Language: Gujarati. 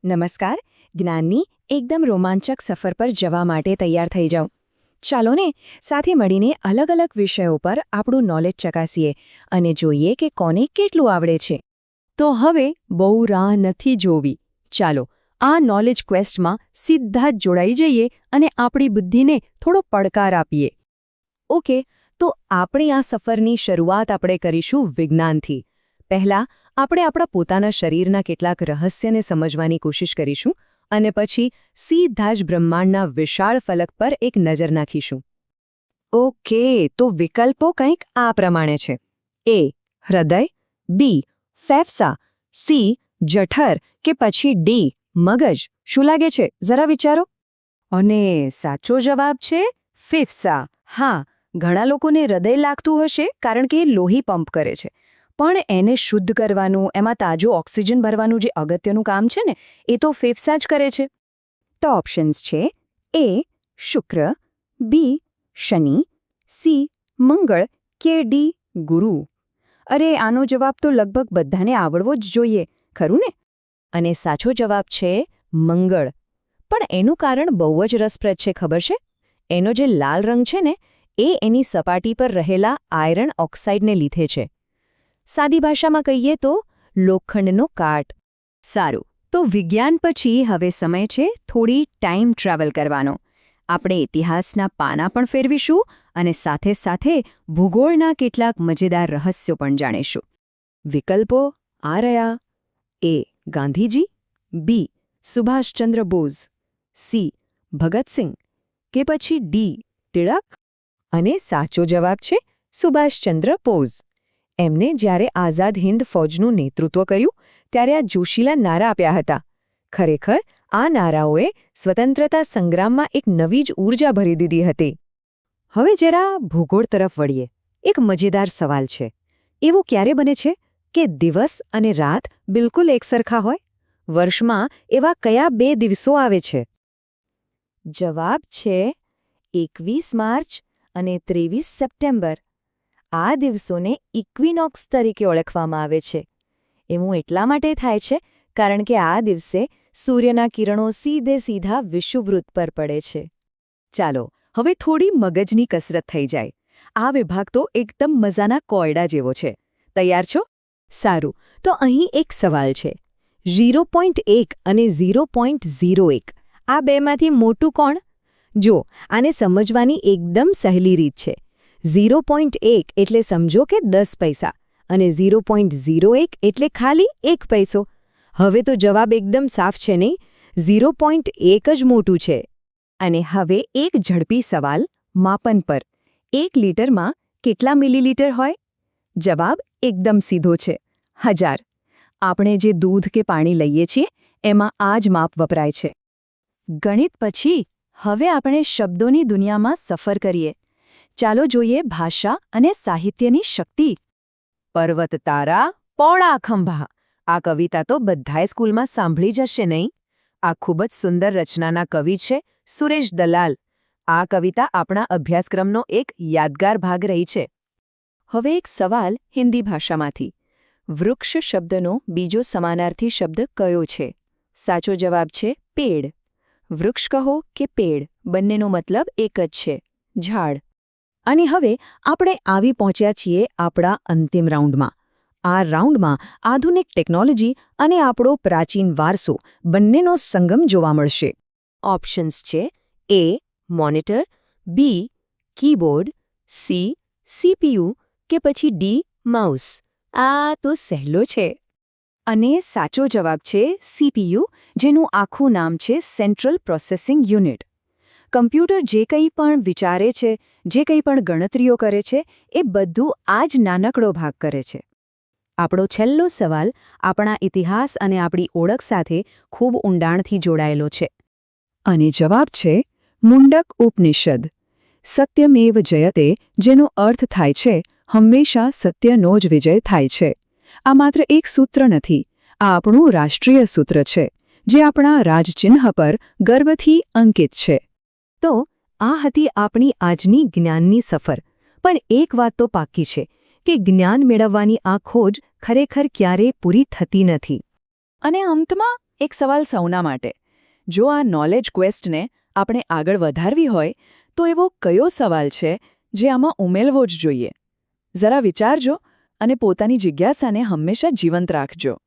નમસ્કાર. જ્ઞાનની એકદમ રોમાંચક સફર પર જવા માટે તૈયાર થઈ જાઓ. ચાલો ને સાથે મળીને અલગ અલગ વિષયો પર આપણું નોલેજ ચકાસીએ અને જોઈએ કે કોને કેટલું આવડે છે. તો હવે બહુ રાહ નથી જોવી. ચાલો આ નોલેજ ક્વેસ્ટમાં સીધા જ જોડાઈ જઈએ અને આપણી બુદ્ધિને થોડો પડકાર આપીએ. ઓકે, તો આપણી આ સફરની શરૂઆત આપણે કરીશું વિજ્ઞાનથી. પહેલાં આપણે આપણા પોતાના શરીરના કેટલાક રહસ્યને સમજવાની કોશિશ કરીશું અને પછી સીધા જ બ્રહ્માંડના વિશાળ ફલક પર એક નજર નાખીશું. ઓકે, તો વિકલ્પો કંઈક આ પ્રમાણે છે: એ હૃદય, બી ફેફસા, સી જઠર કે પછી ડી મગજ. શું લાગે છે, જરા વિચારો. અને સાચો જવાબ છે ફેફસા. હા, ઘણા લોકોને હૃદય લાગતું હશે કારણ કે એ લોહી પંપ કરે છે, પણ એને શુદ્ધ કરવાનું, એમાં તાજો ઓક્સિજન ભરવાનું જે અગત્યનું કામ છે ને, એ તો ફેફસા જ કરે છે. તો ઓપ્શન્સ છે: એ શુક્ર, બી શનિ, સી મંગળ કે ડી ગુરુ. અરે, આનો જવાબ તો લગભગ બધાને આવડવો જ જોઈએ, ખરું ને? અને સાચો જવાબ છે મંગળ. પણ એનું કારણ બહુ જ રસપ્રદ છે, ખબર છે? એનો જે લાલ રંગ છે ને, એ એની સપાટી પર રહેલા આયર્ન ઓક્સાઇડને લીધે છે. સાદી ભાષામાં કહીએ તો લોખંડનો કાટ. સારું, તો વિજ્ઞાન પછી હવે સમય છે થોડી ટાઈમ ટ્રાવેલ કરવાનો. આપણે ઇતિહાસના પાના પણ ફેરવીશું અને સાથે સાથે ભૂગોળના કેટલાક મજેદાર રહસ્યો પણ જાણીશું. વિકલ્પો આ રહ્યા: એ ગાંધીજી, બી સુભાષચંદ્ર બોઝ, સી ભગતસિંહ કે પછી ડી ટિળક. અને સાચો જવાબ છે સુભાષચંદ્ર બોઝ. એમને જ્યારે આઝાદ હિન્દ ફૌજનું નેતૃત્વ કર્યું ત્યારે આ જોશીલા નારા આપ્યા હતા. ખરેખર આ નારાઓએ સ્વતંત્રતા સંગ્રામમાં એક નવી જ ઊર્જા ભરી દીધી હતી. હવે જરા ભૂગોળ તરફ વળીએ. એક મજેદાર સવાલ છે: એવું ક્યારે બને છે કે દિવસ અને રાત બિલકુલ એકસરખા હોય? વર્ષમાં એવા કયા 2 દિવસો આવે છે? જવાબ છે 21 માર્ચ અને 23 સપ્ટેમ્બર. આ દિવસોને ઇક્વિનોક્સ તરીકે ઓળખવામાં આવે છે. એવું એટલા માટે થાય છે કારણ કે આ દિવસે સૂર્યના કિરણો સીધા વિષુવવૃત્ત પર પડે છે. ચાલો હવે થોડી મગજની કસરત થઈ જાય. આ વિભાગ તો એકદમ મજાના કોયડા જેવો છે. તૈયાર છો? સારું, તો અહીં એક સવાલ છે: 0.1 અને 0.01 આ બેમાંથી મોટું કોણ? જો, આને સમજવાની એકદમ સહેલી રીત છે. 0.1 એટલે સમજો કે 10 પૈસા અને 0.01 એટલે ખાલી 1 પૈસો. હવે તો જવાબ એકદમ સાફ છે નહીં? 0.1 જ મોટું છે. અને હવે એક ઝડપી સવાલ માપન પર. 1 લીટરમાં કેટલા મિલીલીટર હોય? જવાબ એકદમ સીધો છે: 1000. આપણે જે દૂધ કે પાણી લઈએ છીએ એમાં આ જ માપ વપરાય છે. ગણિત પછી હવે આપણે શબ્દોની દુનિયામાં સફર કરીએ. ચાલો જોઈએ ભાષા અને સાહિત્યની શક્તિ. પર્વત તારા પોળા ખંભા. આ કવિતા તો બધાએ સ્કૂલમાં સાંભળી જ હશે નહીં? આ ખૂબ જ સુંદર રચનાના કવિ છે સુરેશ દલાલ. આ કવિતા આપણા અભ્યાસક્રમનો એક યાદગાર ભાગ રહી છે. હવે એક સવાલ હિન્દી ભાષામાંથી. વૃક્ષ શબ્દનો બીજો સમાનાર્થી શબ્દ કયો છે? સાચો જવાબ છે પેડ. વૃક્ષ કહો કે પેડ, બંનેનો મતલબ એક જ છે: ઝાડ. અને હવે આપણે આવી પહોંચ્યા છીએ આપણા અંતિમ રાઉન્ડમાં. આ રાઉન્ડમાં આધુનિક ટેકનોલોજી અને આપણો પ્રાચીન વારસો બંનેનો સંગમ જોવા મળશે. ઓપ્શન્સ છે: એ મોનિટર, બી કીબોર્ડ, સી સીપીયુ કે પછી ડી માઉસ. આ તો સહેલો છે. અને સાચો જવાબ છે સીપીયુ, જેનું આખું નામ છે સેન્ટ્રલ પ્રોસેસિંગ યુનિટ. કમ્પ્યુટર જે કંઈ પણ વિચારે છે, જે કંઈ પણ ગણતરીઓ કરે છે, એ બધું આ જ નાનકડો ભાગ કરે છે. આપણો છેલ્લો સવાલ આપણા ઇતિહાસ અને આપણી ઓળખ સાથે ખૂબ ઊંડાણથી જોડાયેલો છે. અને જવાબ છે મુંડક ઉપનિષદ. સત્યમેવ જયતે, જેનો અર્થ થાય છે હંમેશા સત્યનો જ વિજય થાય છે. આ માત્ર એક સૂત્ર નથી, આ આપણું રાષ્ટ્રીય સૂત્ર છે, જે આપણા રાજચિહ્ન પર ગર્વથી અંકિત છે. તો આ હતી આપણી આજની જ્ઞાનની સફર. પણ એક વાત તો પાક્કી છે કે જ્ઞાન મેળવવાની આ ખોજ ખરેખર ક્યારેય પૂરી થતી નથી. અને અંતમાં એક સવાલ સૌના માટે. જો આ નોલેજ ક્વેસ્ટને આપણે આગળ વધારવી હોય તો એવો કયો સવાલ છે જે આમાં ઉમેરવો જ જોઈએ? જરા વિચારજો અને પોતાની જિજ્ઞાસાને હંમેશા જીવંત રાખજો.